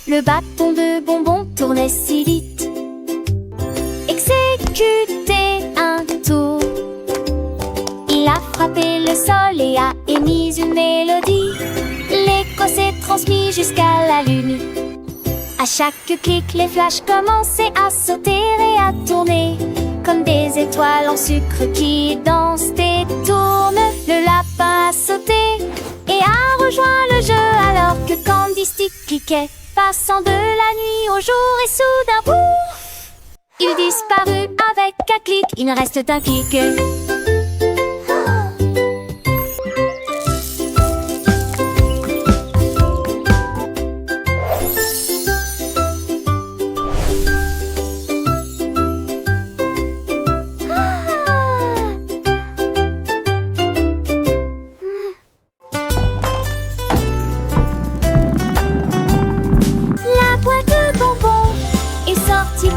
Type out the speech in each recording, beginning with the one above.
Le bâton de bonbon tournait si vite, exécutait un tour. Il a frappé le sol et a émis une mélodie. L'écho s'est transmis jusqu'à la lune. À chaque clic, les flashs commençaient à sauter et à tourner comme des étoiles en sucre qui dansent et tournent. Le lapin a sauté et a rejoint le jeu alors que Candy Stick cliquait, passant de la nuit au jour et soudain, pouf, il disparut avec un clic. Il ne reste qu'un clic.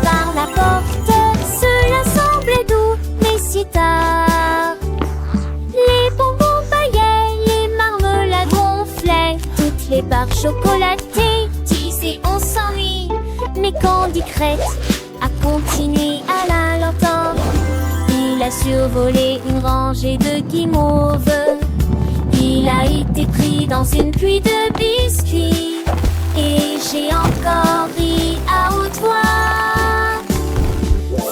Par la porte, cela semblait doux, mais si tard. Les bonbons baillaient, les marmelades gonflaient, toutes les barres chocolatées disaient on s'ennuie. Mais Candy Crête a continué à la l'entendre. Il a survolé une rangée de guimauves. Il a été pris dans une pluie de biscuits. Et j'ai encore ri à haute voix.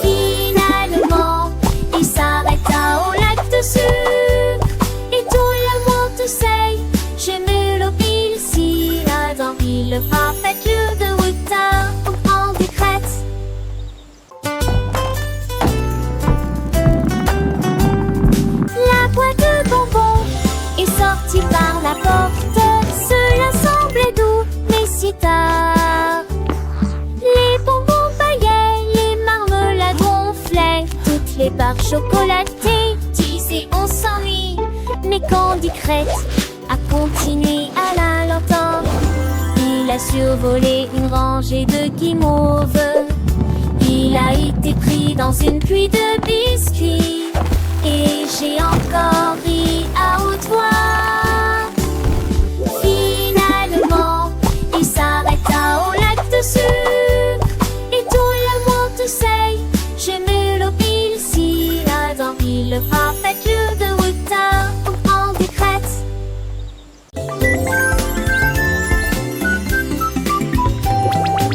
Finalement, il s'arrêta au lac de sucre. Et tout le monde sait, j'ai mélopile si dans le parfait lieu de Wuta pour Candy Crête. La boîte de bonbons est sortie par la porte. Cela semblait doux, mais si tard. Les bonbons baillaient, les marmelades gonflaient, toutes les barres chocolatées disaient on s'ennuie. Mais Candy Crête a continué à la l'entendre. Il a survolé une rangée de guimauves. Il a été pris dans une pluie de biscuits. Et j'ai encore ri à haute voix. Finalement, il s'arrêta au lac de sucre. Et tout le monde sait, j'ai mélopile si dans le parfait lieu de Wuta pour Candy Crête.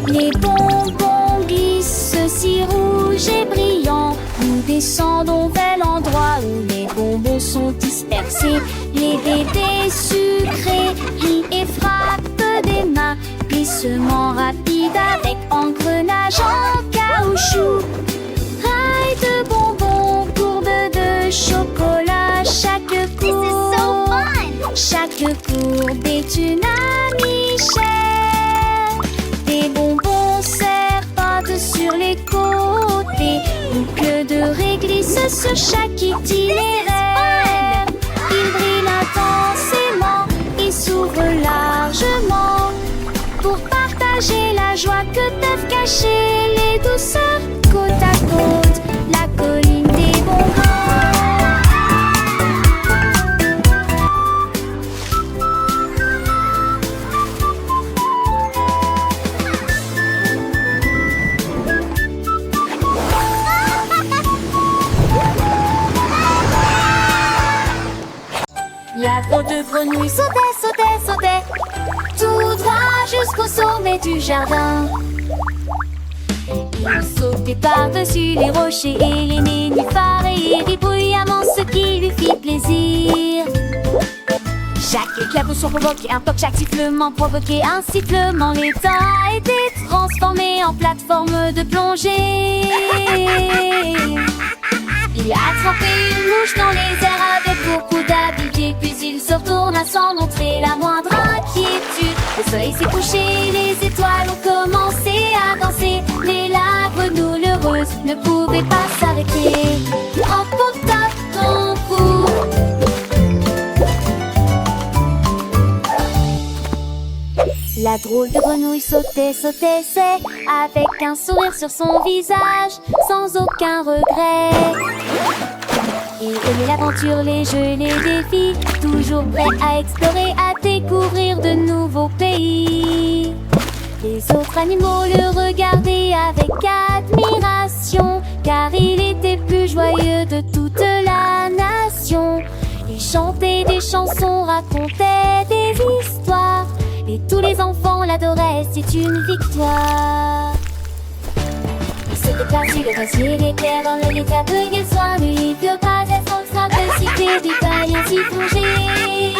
Les bonbons glissent si rouges et brillants. Nous descendons vers l'endroit où les bonbons sont dispersés. Les bébés sucrés rient et frappent des mains. Glissement rapide avec engrenage en caoutchouc. Rail de bonbons, courbe de chocolat. Chaque courbe est une amie chère. Des bonbons serpentent sur les côtés. Boucle de réglisse sur chaque itinéraire. Ils brillent intensément et s'ouvrent largement pour partager la joie que peuvent cacher les douceurs. Côte à côte, la colline des bonbons. La drôle de grenouille sautait tout droit jusqu'au sommet du jardin. Il sautait par-dessus les rochers et les nénuphars et il rit bruyamment, ce qui lui fit plaisir. Chaque éclaboussure provoquait un toc, chaque sifflement provoquait un sifflement. L'étang a été transformé en plateforme de plongée. Il a attrapé une mouche dans les airs avec beaucoup d'habileté. Puis il se retourna sans montrer la moindre inquiétude. Le soleil s'est couché, les étoiles ont commencé à danser. Mais la grenouille heureuse ne pouvait pas s'arrêter. Emporta ton cou. La drôle de grenouille sautait, c'est avec un sourire sur son visage, sans aucun regret. Il aimait l'aventure, les jeux, les défis, toujours prêt à explorer, à découvrir de nouveaux pays. Les autres animaux le regardaient avec admiration, car il était plus joyeux de toute la nation. Il chantait des chansons, racontait des histoires, et tous les enfants l'adoraient, c'est une victoire. Il se déplace sur le glacier, les terres dans le lit, aveugle soin, lui, il peut pas être en train de citer des tailles ainsi plongées.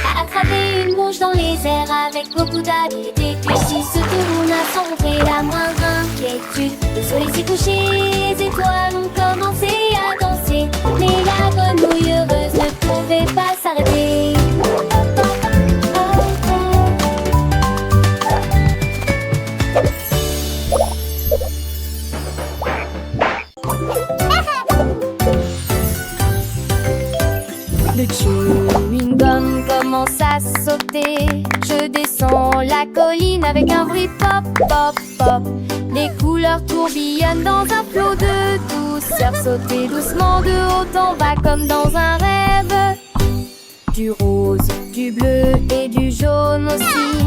A attraper une mouche dans les airs avec beaucoup d'habileté, puis s'il se tourne à sombrer la moindre inquiétude. Le soleil s'est couché, les étoiles ont commencé à danser, mais la grenouille heureuse ne pouvait pas s'arrêter. Le chewing-gum commence à sauter. Je descends la colline avec un bruit pop, pop, pop. Les couleurs tourbillonnent dans un flot de douceur. Sauter doucement de haut en bas comme dans un rêve. Du rose, du bleu et du jaune aussi.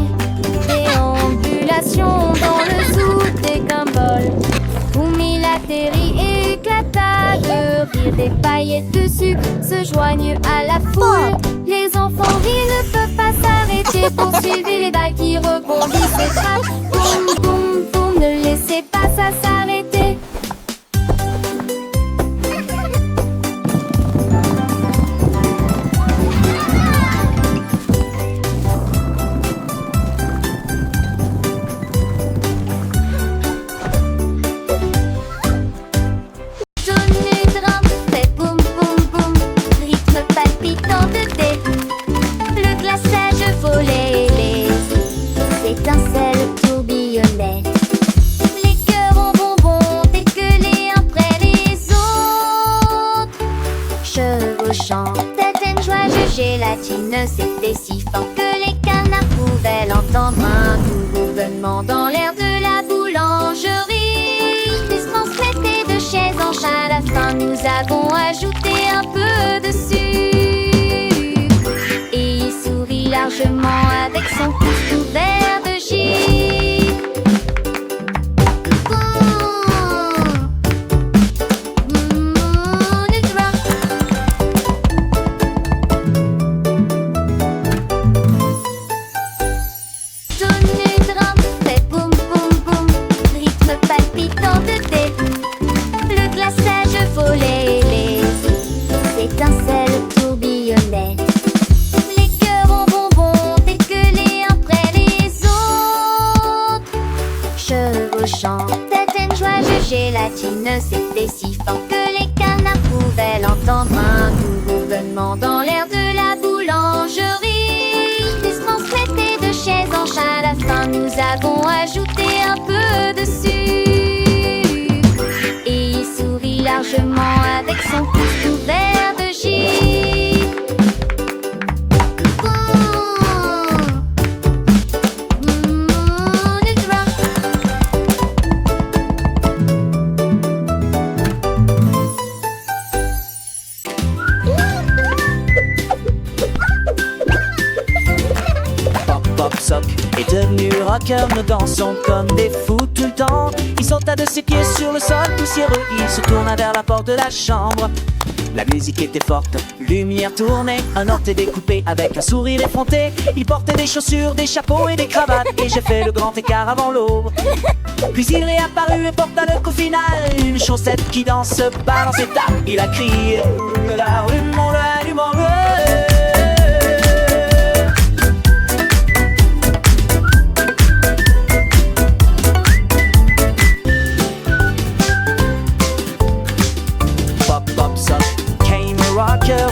Déambulation dans le zoo des Gumball. Oumil atterrit et éclata de rire. Des paillettes de sucre se joignent à la foule. Les enfants rient, ne peuvent pas s'arrêter. Poursuivez les balles qui rebondissent et frappent. Boum, boum, boum, ne laissez pas ça s'arrêter. Certaines joies de gélatine, c'était si fort que les canards pouvaient l'entendre. Un doux bourdonnement dans l'air de la boulangerie. Ils se transmettaient de chaise en chaise. À la fin, nous avons ajouté un peu de sucre. Et il sourit largement avec son pouce couvert de givre. Certaines joies de gélatine, c'était si fort que les canards pouvaient l'entendre. Un doux bourdonnement dans l'air de la boulangerie. Ils se transmettaient de chaise en chaise. À la fin, nous avons ajouté un peu de sucre. Et il sourit largement avec son pouce couvert de givre. Sock est devenu rocker, nous dansons comme des fous tout le temps. Il sauta de ses pieds sur le sol poussiéreux, il se tourna vers la porte de la chambre. La musique était forte, lumière tournée, un orteil découpé avec un sourire effronté. Il portait des chaussures, des chapeaux et des cravates, et j'ai fait le grand écart avant l'aube. Puis il est apparu et porta le coup final, une chaussette qui danse pas dans ses tapes. Il a crié l'allument, l'allument.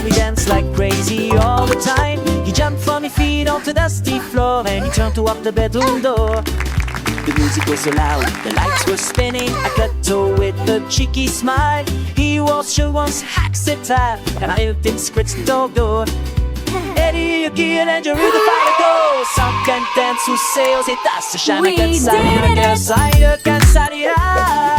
We dance like crazy all the time. He jumped from his feet onto the dusty floor and he turned toward the bedroom door. The music was so loud, the lights were spinning. I cut to with a cheeky smile. He was sure once accepted and I helped him scratch the door. Eddie, you kill and you read the fire go. Some can dance who sails it, that's the shine. I can't say, I can't say, I can't say,